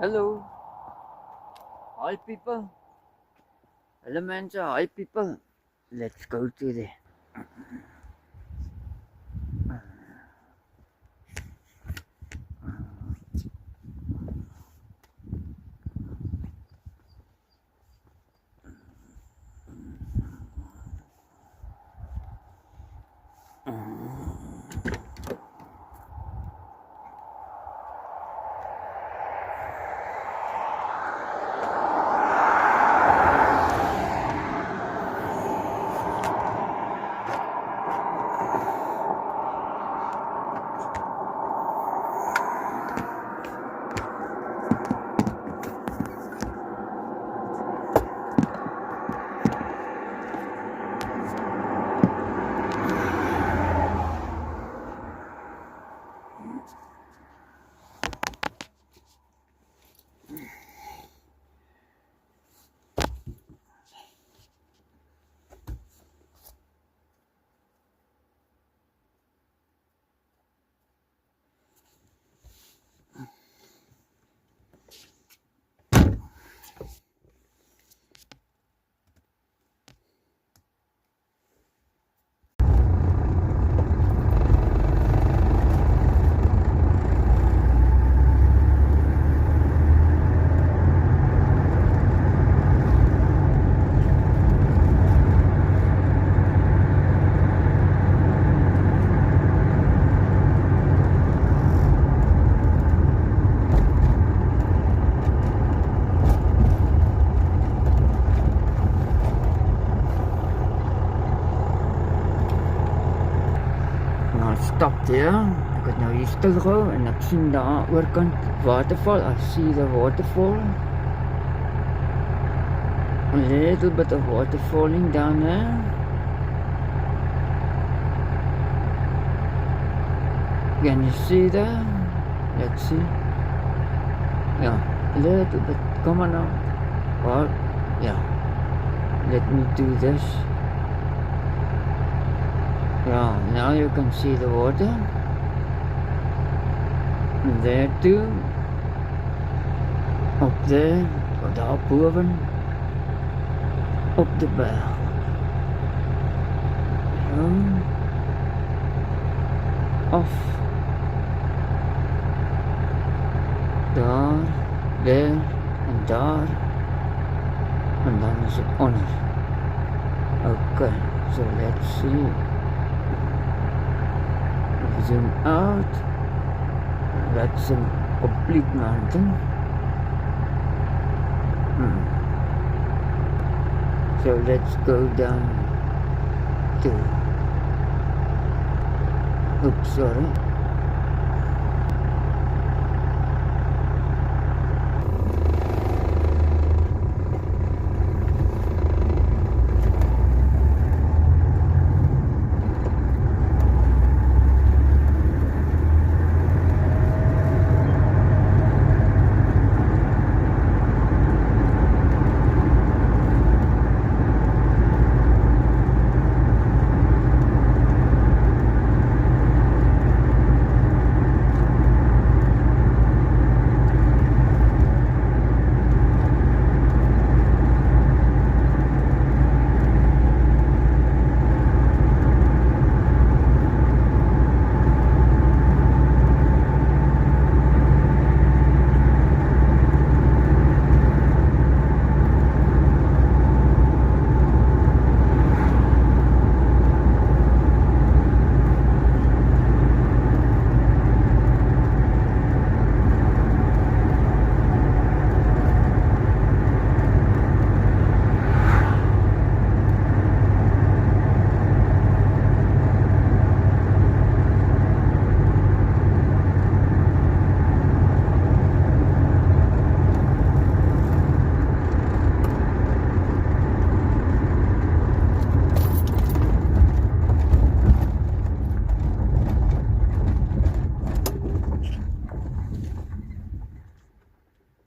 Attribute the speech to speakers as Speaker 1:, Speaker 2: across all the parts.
Speaker 1: Hello, hi people. Hello, Manja. Hi people. Let's go to the. Nou, stop there. Ek het nou hier stil gehou en ek sien daar oorkant waterval. I see the waterfall. A little bit of water falling down there. Can you see that? Let's see. Yeah, a little bit. Come on now. Well, yeah. Let me do this. Yeah, now you can see the water. And there too. Up there, daar boven. Op de berg. Ja. Af. Daar, daar en daar. En dan is het onder. Okay, so let's see. Zoom out. That's a complete mountain. So let's go down to. Oops, sorry.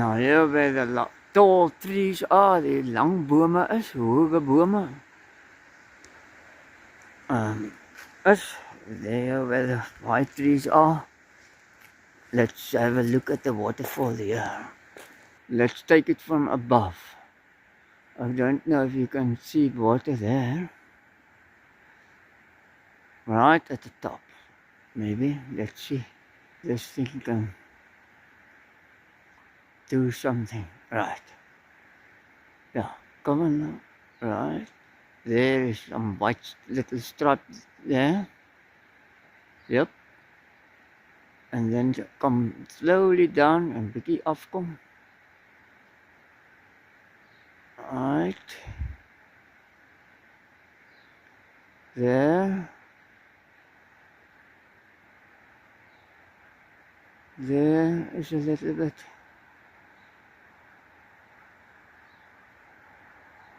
Speaker 1: Nou hier waar de tall trees are, die lang bome is, hoge bome. Is there where the white trees are. Let's have a look at the waterfall here. Let's take it from above. I don't know if you can see water there. Right at the top. Maybe. Let's see. This thing can do something. Right. Yeah. Come on now. Right. There is some white little stripe there. Yep. And then come slowly down and bietjie afkom. Right. There. There is a little bit.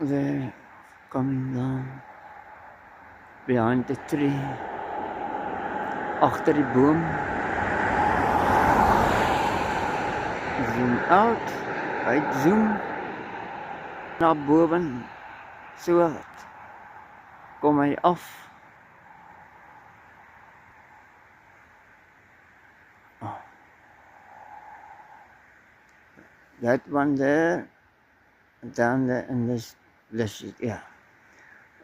Speaker 1: There. Coming down. Behind the tree. Agter die boom. Zoom out. Uitzoom. Na boven. So kom hy af. Oh. That one there. Down there and this yeah.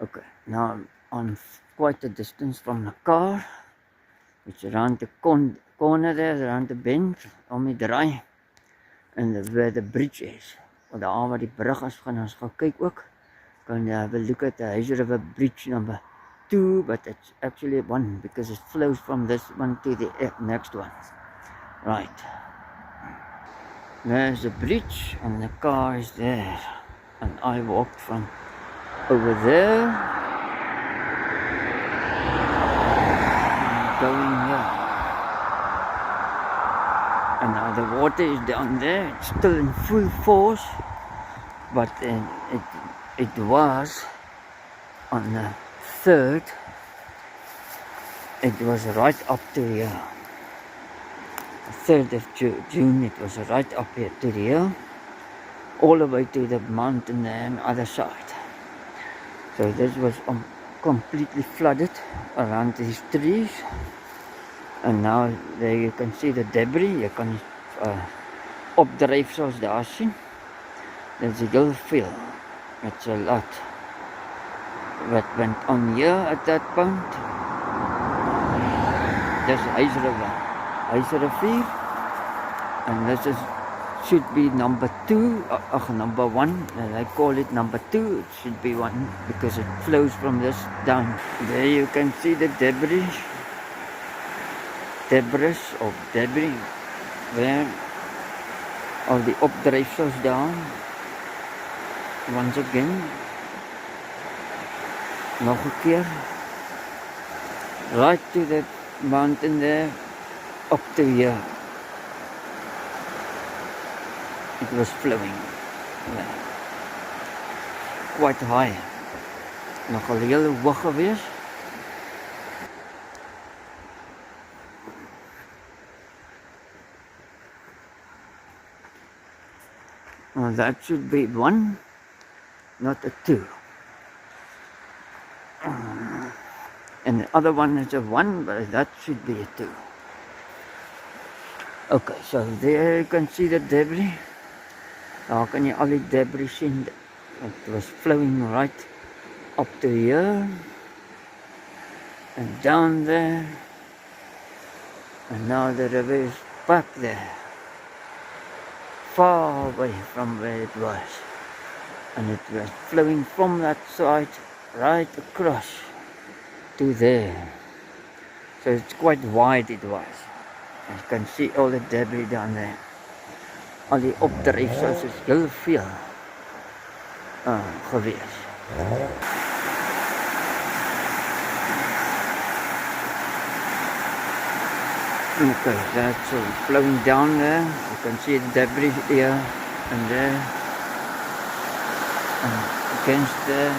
Speaker 1: Okay, now I'm on quite a distance from the car. It's around the corner there, around the bend, om die draai. And where the bridge is. Want daar waar die brug is, gaan ons gaan kyk ook. Can you have a look at the Hazy River Bridge number 2, but it's actually 1 because it flows from this one to the next one. Right. There's the bridge and the car is there. And I walked from over there. Going here. And now the water is down there. It's still in full force. But it was on the 3rd. It was right up to here. 3rd of June, it was right up here to the hill, all the way to the mountain there on the other side. So this was completely flooded around these trees. And now there you can see the debris. You can opdryf soos daar sien. There's heel veel. It's a lot what went on here at that point. There's Hazy River. Hazy River, and this should be number 2, number 1, and I call it number 2. It should be 1 because it flows from this down. There you can see the debris there of the opdryfsels down. Once again, nog een keer, right to the mountain there. Up to here, it was flowing, quite high, nogal heel hoog geweest. Well, that should be 1, not a 2. And the other one is a 1, but that should be a 2. Okay, so there you can see the debris. Daar kan jy al die debris sien. It was flowing right up to here. And down there. And now the river is back there. Far away from where it was. And it was flowing from that side right across to there. So it's quite wide it was. You can see all the debris down there. Al die opdryfsels is heel veel gewees. Okay, that's flowing down there. You can see the debris here and there. And against there.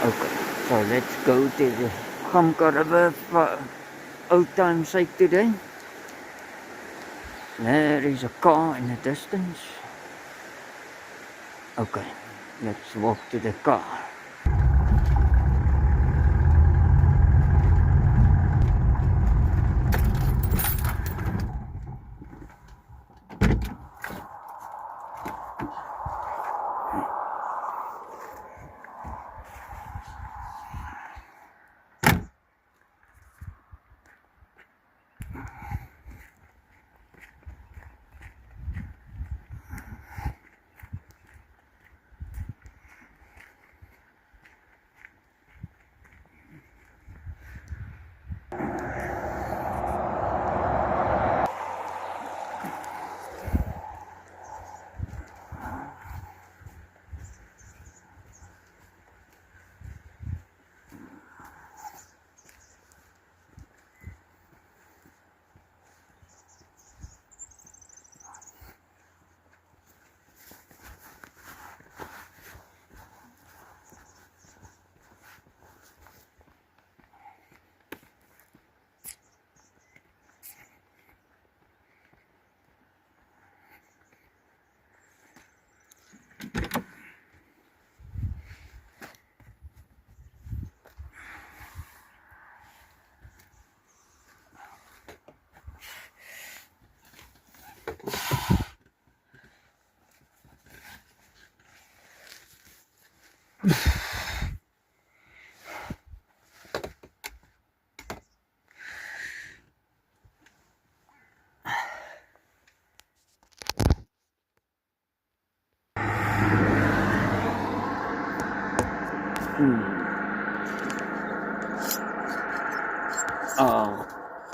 Speaker 1: Okay, so let's go to the Gamka River for old time sake today. There is a car in the distance. Okay, let's walk to the car.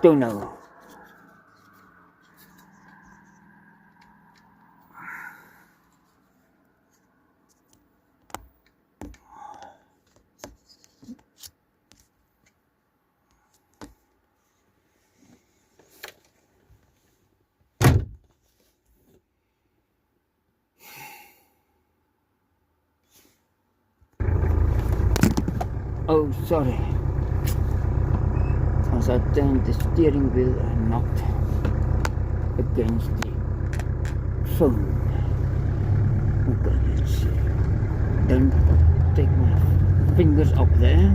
Speaker 1: Don't know. Oh, sorry. As I turned the steering wheel, I knocked against the phone. Okay, let's see. Don't take my fingers up there.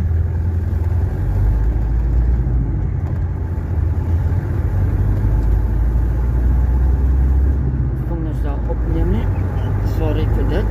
Speaker 1: Vingers daar opneem nie. Sorry for that.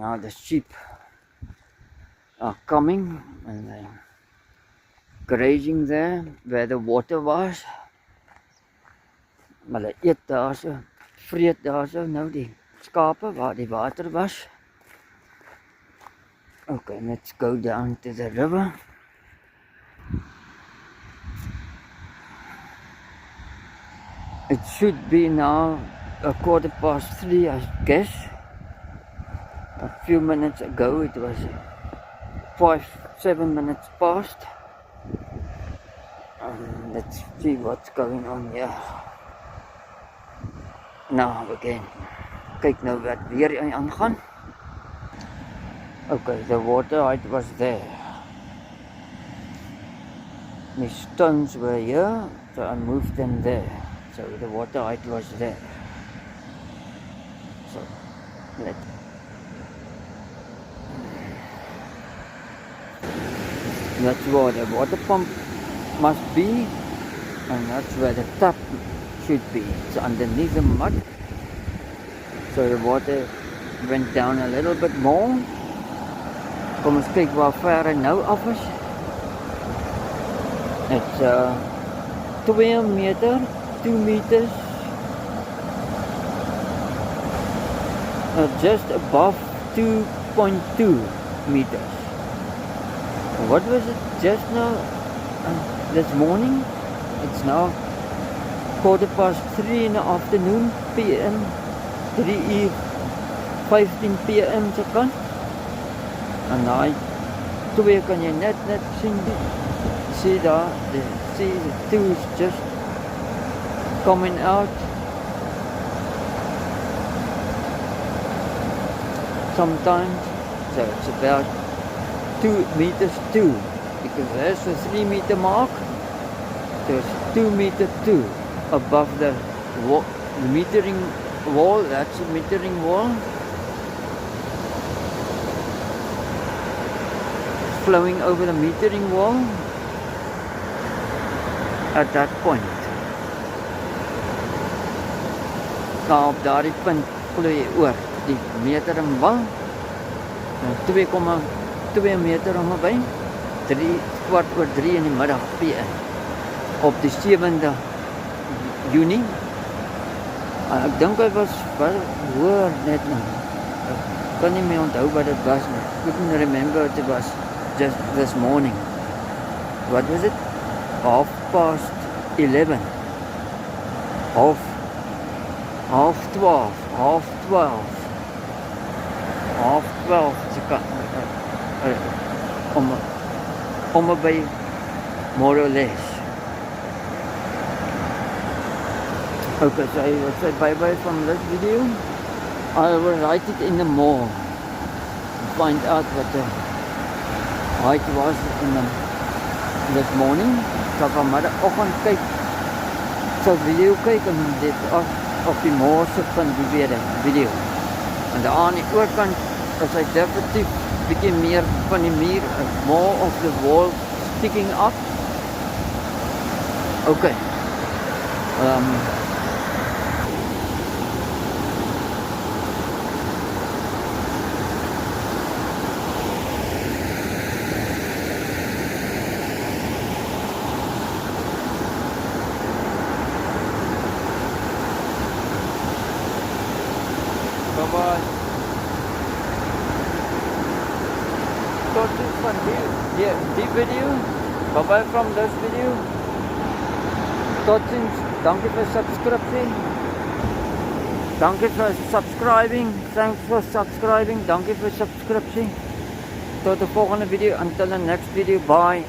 Speaker 1: Now the sheep are coming and they're grazing there where the water was. Maar hulle eet daar so, vreet daar so nou die skape waar die water was. Okay, let's go down to the river. It should be now 3:15, I guess. A few minutes ago it was 7 minutes past. Let's see what's going on here. Now again, kyk nou wat weer aangaan. Okay, the water height was there. The stones were here, so I moved them there. So the water height was there. So that's where the water pump must be, and that's where the tap should be. It's underneath the mud. So the water went down a little bit more. Kom ons kyk waar ver hy nou af is. It's 2 meters, just above 2.2 meters. What was it just now, this morning? It's now 3:15 in the afternoon, PM, 3:15 PM se kant. En daai twee kan jy net sien, see daar, the two is just coming out sometimes. So it's about 2 meters too, because there's the 3 meter mark. So it's 2 meter too above the wall, the metering wall. That's the metering wall. Flowing over the metering wall at that point. Daar op daardie punt vloei jy oor die metering wal. 2,2 meter ongeveer. 3:15 in die middag PM op die 7de Junie. Ek dink hy was hoor net nou. Ek kan nie meer onthou wat dit was nie. I couldn't remember it was just this morning. What was it? 11:30. Half 12. By more or less. Okay, so I will say bye-bye from this video. I will write it in the mall to find out what the height was this morning. So vanmiddagoggend kyk, so video kyk en dit op die mall sit van die weer video. En daar aan die oorkant is hy definitief bietjie meer van die muur, more of the wall sticking up. Okay. Bye-bye. Tot ziens van die video. Bye-bye from this video. Tot ziens. Dankie vir subscripsie. Dankie vir subscribing. Thanks for subscribing. Dankie vir subscripsie. Tot de volgende video. Until the next video. Bye.